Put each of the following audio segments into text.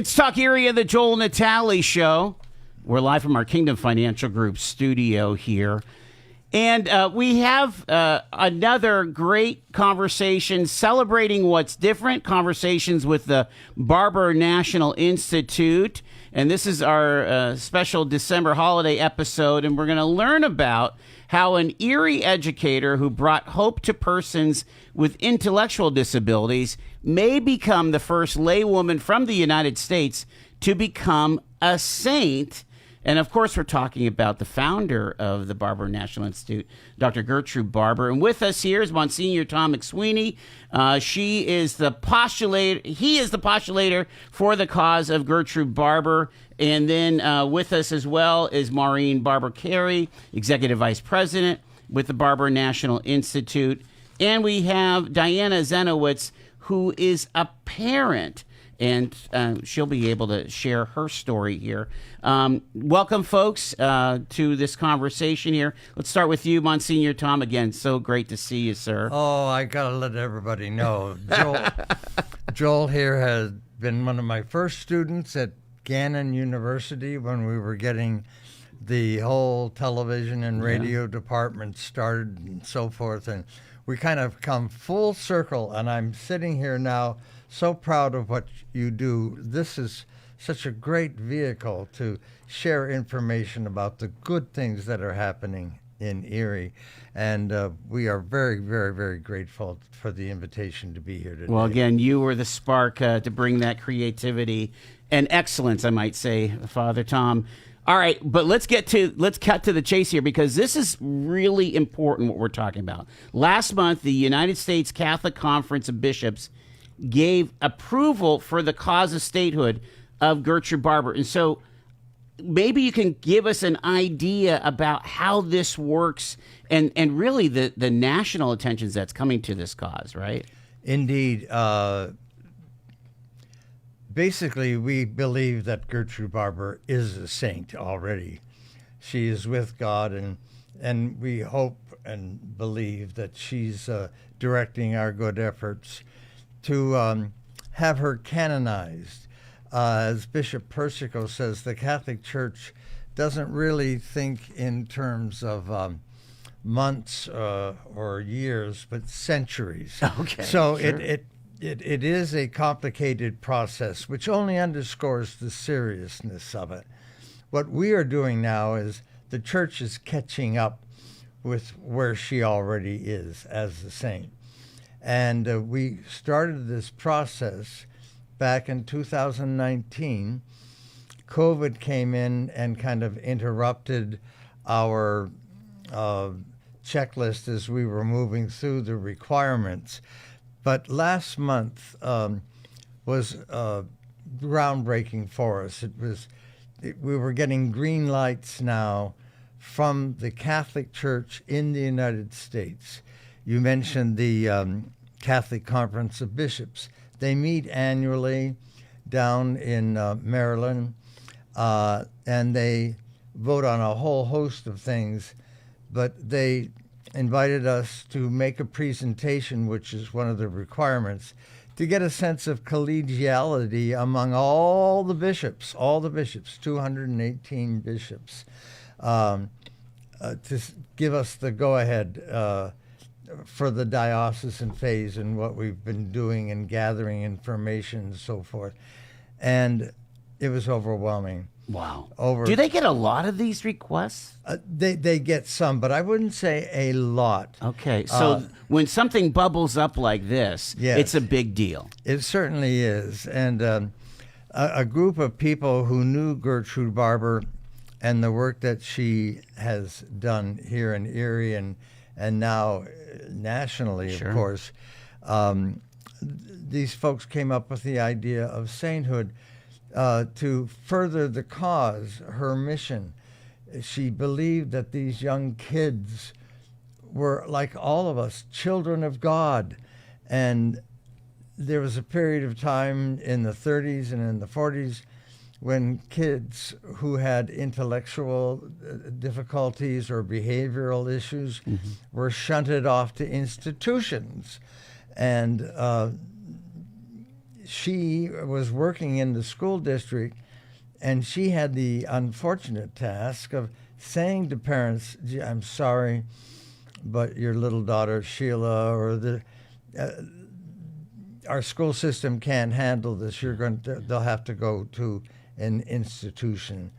It's Talk Area, the Joel Natale Show. We're live from our Kingdom Financial Group studio here. And we have another great conversation celebrating what's different, conversations with the Barber National Institute. And this is our special December holiday episode. And we're going to learn about how an Erie educator who brought hope to persons with intellectual disabilities may become the first laywoman from the United States to become a saint. And, of course, we're talking about the founder of the Barber National Institute, Dr. Gertrude Barber. And with us here is Monsignor Tom McSweeney. He is the postulator for the cause of Gertrude Barber. And then with us as well is Maureen Barber-Carey, Executive Vice President with the Barber National Institute. And we have Diana Zenowitz, who is a parent. And she'll be able to share her story here. Welcome, folks, to this conversation here. Let's start with you, Monsignor Tom. Again, so great to see you, sir. Oh, I got to let everybody know. Joel here has been one of my first students at Gannon University when we were getting the whole television and radio department started and so forth. And we kind of come full circle, and I'm sitting here now so proud of what you do. This is such a great vehicle to share information about the good things that are happening in Erie. And we are very, very, very grateful for the invitation to be here today. Well, again, you were the spark to bring that creativity and excellence, I might say, Father Tom. All right, but let's cut to the chase here, because this is really important what we're talking about. Last month, the United States Catholic Conference of Bishops gave approval for the cause of statehood of Gertrude Barber. And so maybe you can give us an idea about how this works and really the national attention that's coming to this cause, right? Indeed. Basically, we believe that Gertrude Barber is a saint already. She is with God, and we hope and believe that she's directing our good efforts to have her canonized. As Bishop Persico says, the Catholic Church doesn't really think in terms of months or years, but centuries. Okay. So sure. It is a complicated process, which only underscores the seriousness of it. What we are doing now is the Church is catching up with where she already is as a saint. And we started this process back in 2019. COVID came in and kind of interrupted our checklist as we were moving through the requirements. But last month was groundbreaking for us. We were getting green lights now from the Catholic Church in the United States. You mentioned the Catholic Conference of Bishops. They meet annually down in Maryland, and they vote on a whole host of things, but they invited us to make a presentation, which is one of the requirements, to get a sense of collegiality among all the bishops, 218 bishops, to give us the go-ahead for the diocesan phase and what we've been doing and gathering information and so forth. And it was overwhelming. Wow. Do they get a lot of these requests? They get some, but I wouldn't say a lot. Okay, so when something bubbles up like this, yes, it's a big deal. It certainly is. And a group of people who knew Gertrude Barber and the work that she has done here in Erie and now nationally, Sure. of course, these folks came up with the idea of sainthood to further the cause, her mission. She believed that these young kids were, like all of us, children of God. And there was a period of time in the 30s and in the 40s when kids who had intellectual difficulties or behavioral issues were shunted off to institutions. And she was working in the school district, and she had the unfortunate task of saying to parents, "Gee, I'm sorry, but your little daughter Sheila or our school system can't handle this. They'll have to go to an institution."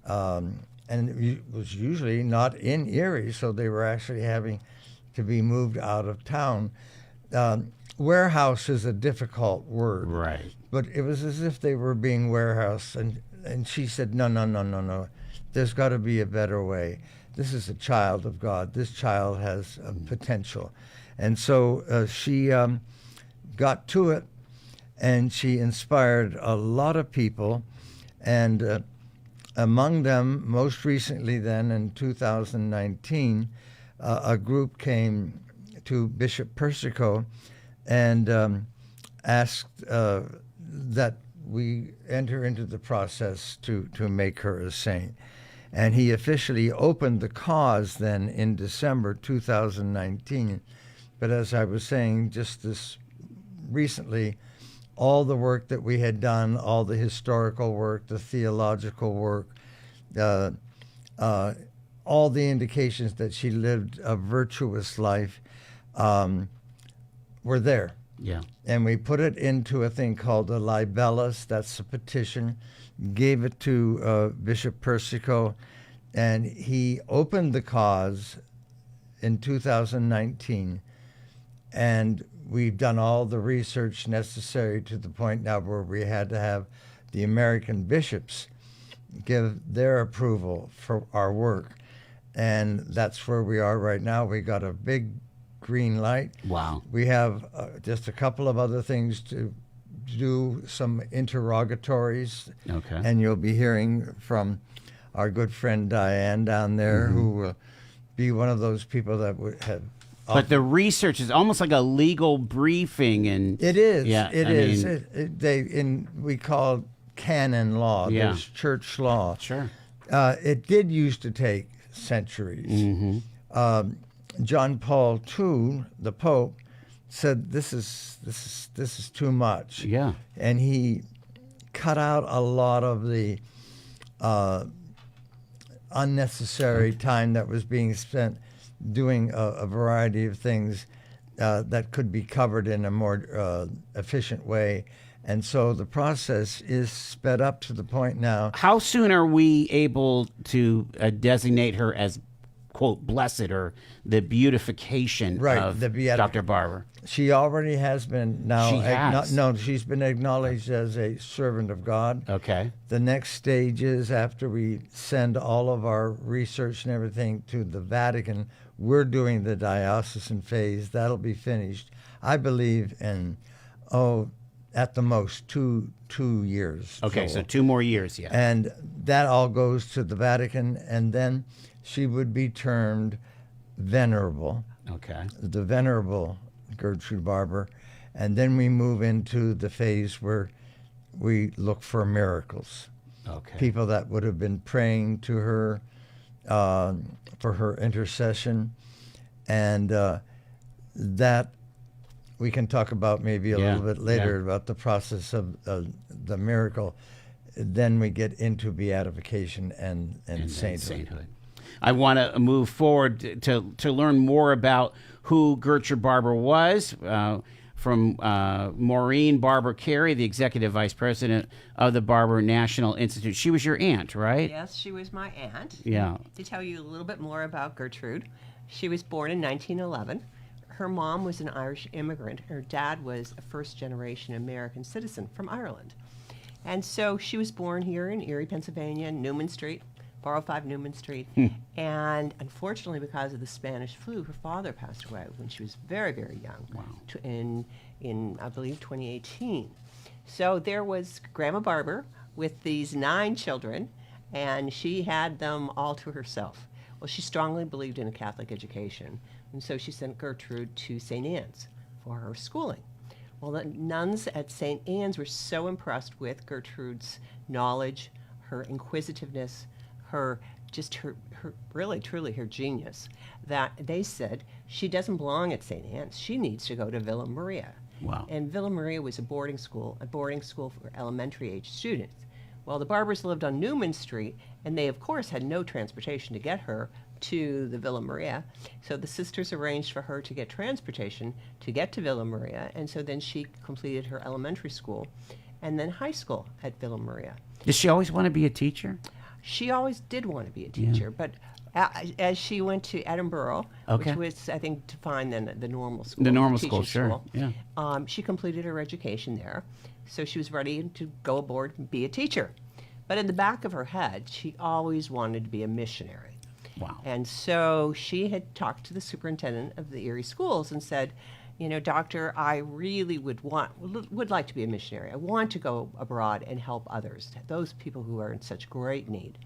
And it was usually not in Erie, so they were actually having to be moved out of town. Warehouse is a difficult word, Right. but it was as if they were being warehoused. And she said, no. There's got to be a better way. This is a child of God. This child has potential. And so she got to it, and she inspired a lot of people. And among them, most recently then in 2019, a group came to Bishop Persico and asked that we enter into the process to make her a saint. And he officially opened the cause then in December 2019. But as I was saying just this recently, all the work that we had done, all the historical work, the theological work, all the indications that she lived a virtuous life were there. Yeah. And we put it into a thing called a libellus, that's a petition, gave it to Bishop Persico, and he opened the cause in 2019. And we've done all the research necessary to the point now where we had to have the American bishops give their approval for our work. And that's where we are right now. We got a big green light. Wow. We have just a couple of other things to do, some interrogatories. Okay. And you'll be hearing from our good friend Diane down there, who will be one of those people that would have. But the research is almost like a legal briefing, and It is. Yeah, It I is. mean- We call it canon law. Yeah. There's church law. Sure. It did used to take centuries. John Paul II, the Pope, said this is too much. Yeah. And he cut out a lot of the unnecessary time that was being spent doing a variety of things that could be covered in a more efficient way. And so the process is sped up to the point now. How soon are we able to designate her as, quote, blessed, or the beatification of Dr. Barber? She already has been now. She has? No, she's been acknowledged as a servant of God. Okay. The next stage is after we send all of our research and everything to the Vatican, we're doing the diocesan phase. That'll be finished, I believe, in, at the most, two years. Okay, Joel. so 2 more years, yeah. And that all goes to the Vatican, and then she would be termed venerable. Okay. The venerable Gertrude Barber. And then we move into the phase where we look for miracles. Okay. People that would have been praying to her for her intercession. And that we can talk about maybe a little bit later about the process of the miracle. Then we get into beatification and sainthood. I want to move forward to learn more about who Gertrude Barber was, from Maureen Barber Carey, the Executive Vice President of the Barber National Institute. She was your aunt, right? Yes, she was my aunt. Yeah. To tell you a little bit more about Gertrude, she was born in 1911. Her mom was an Irish immigrant. Her dad was a first-generation American citizen from Ireland. And so she was born here in Erie, Pennsylvania, Newman Street, Borough 5 Newman Street. And unfortunately, because of the Spanish flu, her father passed away when she was very, very young. Wow. In I believe, 2018. So there was Grandma Barber with these 9 children, and she had them all to herself. Well, she strongly believed in a Catholic education, and so she sent Gertrude to St. Anne's for her schooling. Well, the nuns at St. Anne's were so impressed with Gertrude's knowledge, her inquisitiveness, her really, truly her genius, that they said, she doesn't belong at St. Anne's. She needs to go to Villa Maria. Wow. And Villa Maria was a boarding school for elementary age students. Well, the Barbers lived on Newman Street, and they, of course, had no transportation to get her to the Villa Maria. So the sisters arranged for her to get transportation to get to Villa Maria, and so then she completed her elementary school and then high school at Villa Maria. Did she always want to be a teacher? She always did want to be a teacher, but as she went to Edinburgh, Okay. which was, I think, defined then the normal school. The normal teaching school, sure. Yeah. She completed her education there, so she was ready to go aboard and be a teacher. But in the back of her head, she always wanted to be a missionary. Wow. And so she had talked to the superintendent of the Erie schools and said, you know, doctor, I really would like to be a missionary. I want to go abroad and help others, those people who are in such great need.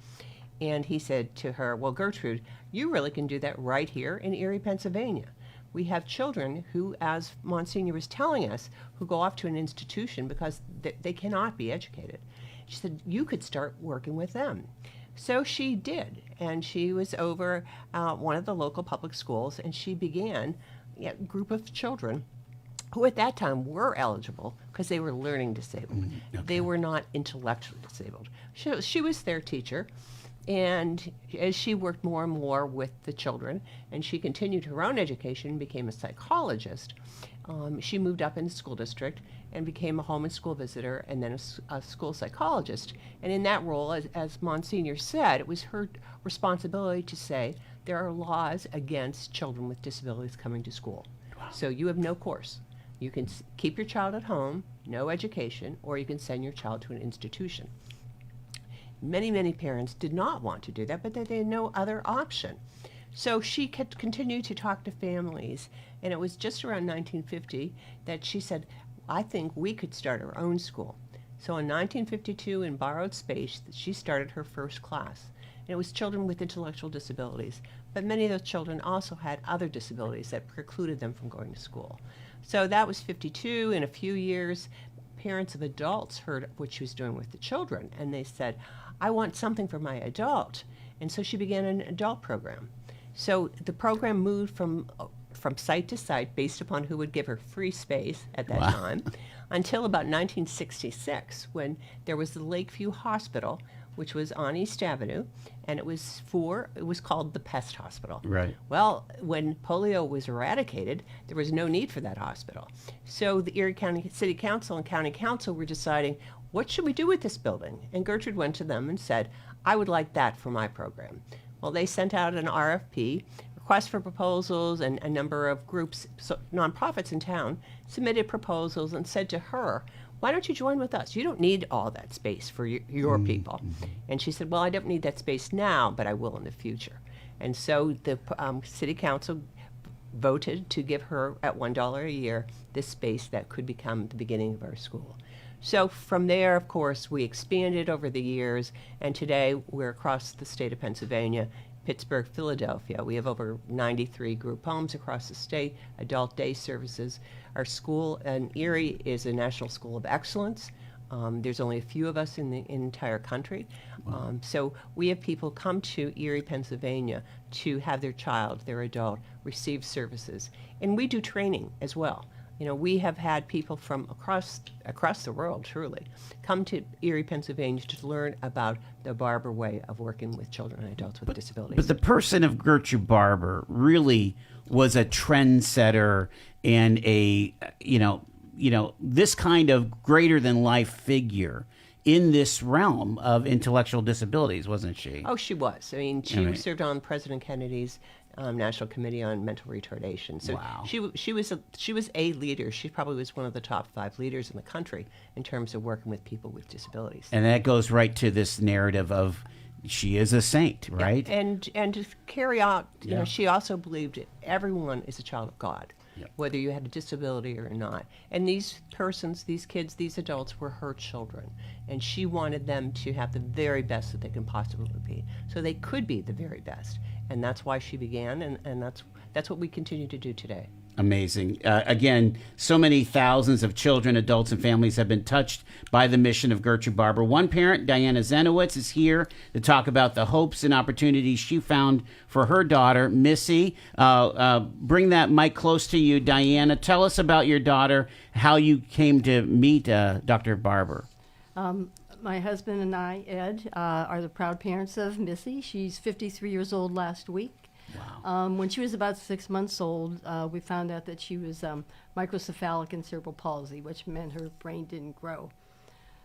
And he said to her, well, Gertrude, you really can do that right here in Erie, Pennsylvania. We have children who, as Monsignor was telling us, who go off to an institution because they cannot be educated. She said, you could start working with them. So she did, and she was over one of the local public schools, and she began a group of children who at that time were eligible because they were learning disabled. Okay. They were not intellectually disabled. She was their teacher, and as she worked more and more with the children, and she continued her own education, became a psychologist, she moved up in the school district and became a home and school visitor and then a school psychologist. And in that role, as Monsignor said, it was her responsibility to say there are laws against children with disabilities coming to school. Wow. So you have no course. You can keep your child at home, no education, or you can send your child to an institution. Many, many parents did not want to do that, but they had no other option. So she continued to talk to families, and it was just around 1950 that she said, I think we could start our own school. So in 1952, in borrowed space, she started her first class. And it was children with intellectual disabilities, but many of those children also had other disabilities that precluded them from going to school. So that was 52. In a few years, parents of adults heard what she was doing with the children, and they said, I want something for my adult. And so she began an adult program. So the program moved from site to site based upon who would give her free space at that Wow. time until about 1966, when there was the Lakeview Hospital, which was on East Avenue, and it was called the Pest Hospital. Right. Well, when polio was eradicated, there was no need for that hospital. So the Erie County City Council and County Council were deciding, what should we do with this building? And Gertrude went to them and said, I would like that for my program. Well, they sent out an RFP, request for proposals, and a number of groups, nonprofits in town, submitted proposals and said to her, why don't you join with us? You don't need all that space for your people. And she said, well, I don't need that space now, but I will in the future. And so the city council voted to give her, at $1 a year, this space that could become the beginning of our school. So from there, of course, we expanded over the years, and today we're across the state of Pennsylvania, Pittsburgh, Philadelphia. We have over 93 group homes across the state, adult day services. Our school in Erie is a National School of Excellence. There's only a few of us in the entire country. So we have people come to Erie, Pennsylvania to have their child, their adult, receive services. And we do training as well. You know, we have had people from across the world, truly, come to Erie, Pennsylvania to learn about the Barber way of working with children and adults with disabilities. But the person of Gertrude Barber really was a trendsetter and a, this kind of greater than life figure in this realm of intellectual disabilities, wasn't she? Oh, she was. I mean, she served on President Kennedy's National Committee on Mental Retardation. So Wow. she was a leader. She probably was one of the top 5 leaders in the country in terms of working with people with disabilities. And that goes right to this narrative of she is a saint, right? And to carry out, she also believed everyone is a child of God, whether you had a disability or not. And these persons, these kids, these adults were her children. And she wanted them to have the very best that they can possibly be, so they could be the very best. And that's why she began, and that's what we continue to do today. Amazing. Again, so many thousands of children, adults, and families have been touched by the mission of Gertrude Barber. One parent, Diana Zenowitz, is here to talk about the hopes and opportunities she found for her daughter, Missy. Bring that mic close to you, Diana. Tell us about your daughter, how you came to meet Dr. Barber. My husband and I, Ed, are the proud parents of Missy. She's 53 years old last week. Wow. When she was about 6 months old, we found out that she was microcephalic and cerebral palsy, which meant her brain didn't grow.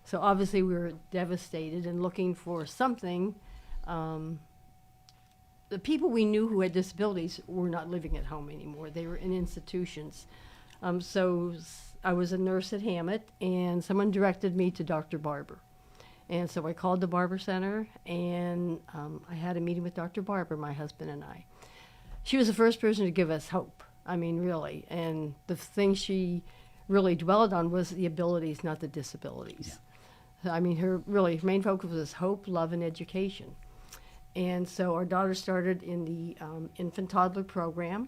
So obviously we were devastated and looking for something. The people we knew who had disabilities were not living at home anymore. They were in institutions. So I was a nurse at Hammett, and someone directed me to Dr. Barber. And so I called the Barber Center, and I had a meeting with Dr. Barber, my husband and I. She was the first person to give us hope. I mean, really. And the thing she really dwelled on was the abilities, not the disabilities. Yeah. I mean, her main focus was hope, love, and education. And so our daughter started in the infant toddler program.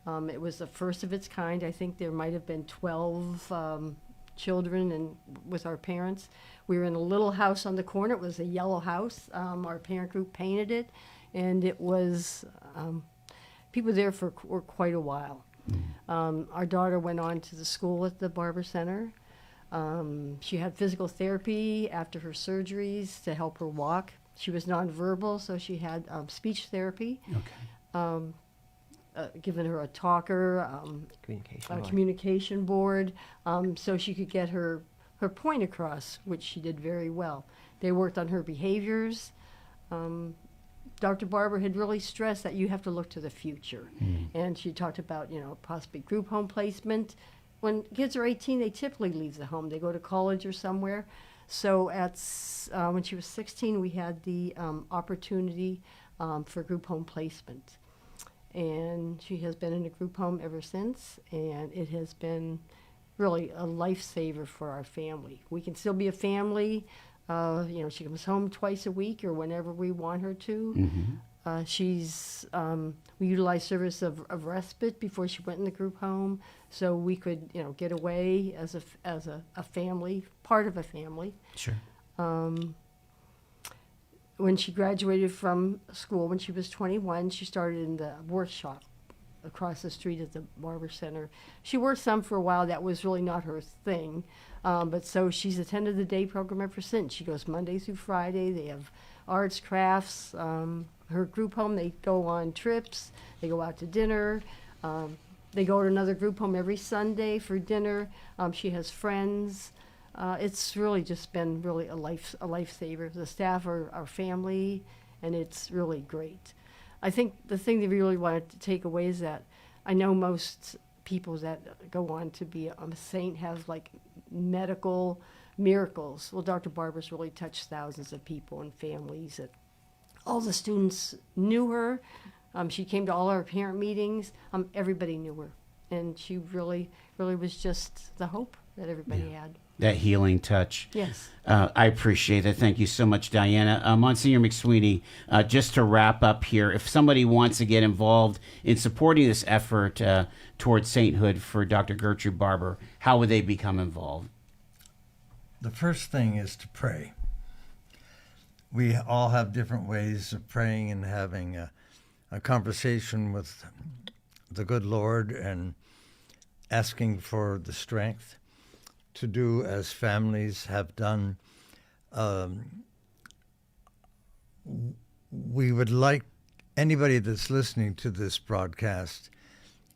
It was the first of its kind. I think there might have been 12 children and with our parents. We were in a little house on the corner. It was a yellow house. Our parent group painted it, and it was people there for quite a while. Our daughter went on to the school at the Barber Center. She had physical therapy after her surgeries to help her walk. She was nonverbal, so she had speech therapy. Okay. Given her a talker, communication board, so she could get her point across, which she did very well. They worked on her behaviors. Dr. Barber had really stressed that you have to look to the future. And she talked about, possibly group home placement. When kids are 18, they typically leave the home. They go to college or somewhere. So when she was 16, we had the opportunity for group home placement. And she has been in a group home ever since, and it has been really a lifesaver for our family. We can still be a family. She comes home twice a week or whenever we want her to. Mm-hmm. We utilized service of respite before she went in the group home, so we could, get away as a family, part of a family. Sure. When she graduated from school, when she was 21, she started in the workshop across the street at the Barber Center. She worked some for a while. That was really not her thing. But so she's attended the day program ever since. She goes Monday through Friday. They have arts, crafts. Her group home, they go on trips. They go out to dinner. They go to another group home every Sunday for dinner. She has friends. It's really just been really a lifesaver. The staff are our family, and it's really great. I think the thing that we really wanted to take away is that I know most people that go on to be a saint have like medical miracles. Well, Dr. Barber's really touched thousands of people and families. All the students knew her. She came to all our parent meetings. Everybody knew her, and she really was just the hope that everybody had. That healing touch. Yes. I appreciate that. Thank you so much, Diana. Monsignor McSweeney, just to wrap up here, if somebody wants to get involved in supporting this effort towards sainthood for Dr. Gertrude Barber, how would they become involved? The first thing is to pray. We all have different ways of praying and having a conversation with the good Lord and asking for the strength to do as families have done. We would like anybody that's listening to this broadcast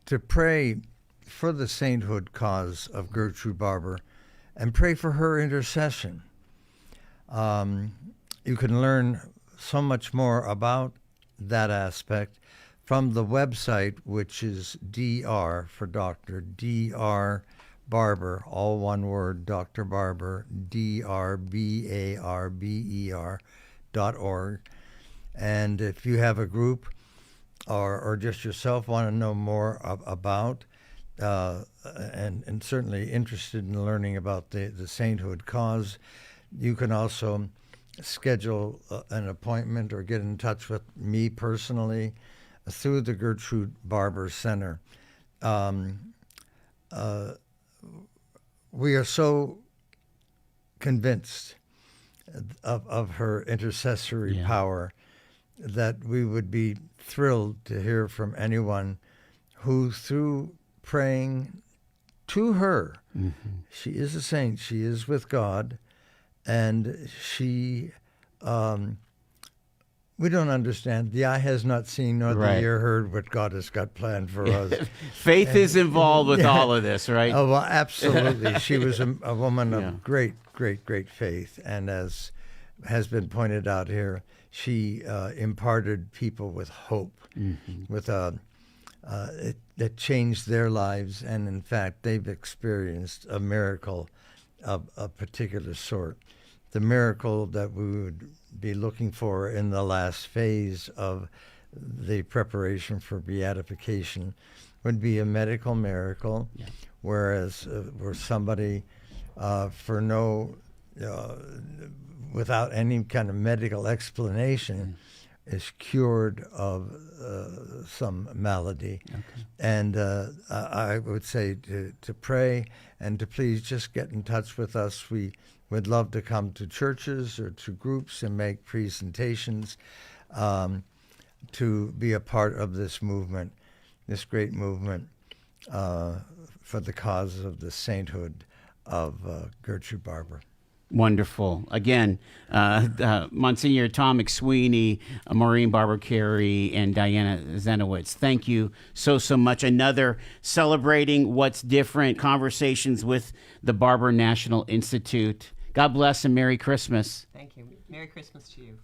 to pray for the sainthood cause of Gertrude Barber and pray for her intercession. You can learn so much more about that aspect from the website, which is DR for Dr. DR Barber, all one word, Dr. Barber, DRBARBER.org. And if you have a group or just yourself want to know more about and certainly interested in learning about the sainthood cause, you can also schedule an appointment or get in touch with me personally through the Gertrude Barber Center. we are so convinced of her intercessory power that we would be thrilled to hear from anyone who, through praying to her, she is a saint, she is with God, and she, we don't understand. The eye has not seen nor the ear heard what God has got planned for us. Faith is involved with all of this, right? Oh, well, absolutely. She was a woman of great faith, and as has been pointed out here, she imparted people with hope, with that changed their lives, and in fact, they've experienced a miracle of a particular sort. The miracle that we would be looking for in the last phase of the preparation for beatification would be a medical miracle, whereas where somebody without any kind of medical explanation is cured of some malady. And I would say to pray and to please just get in touch with us. We would love to come to churches or to groups and make presentations to be a part of this movement, this great movement for the cause of the sainthood of Gertrude Barber. Wonderful. Again, Monsignor Tom McSweeney, Maureen Barber Carey, and Diana Zenowitz, thank you so much. Another celebrating what's different, conversations with the Barber National Institute. God bless and Merry Christmas. Thank you. Merry Christmas to you.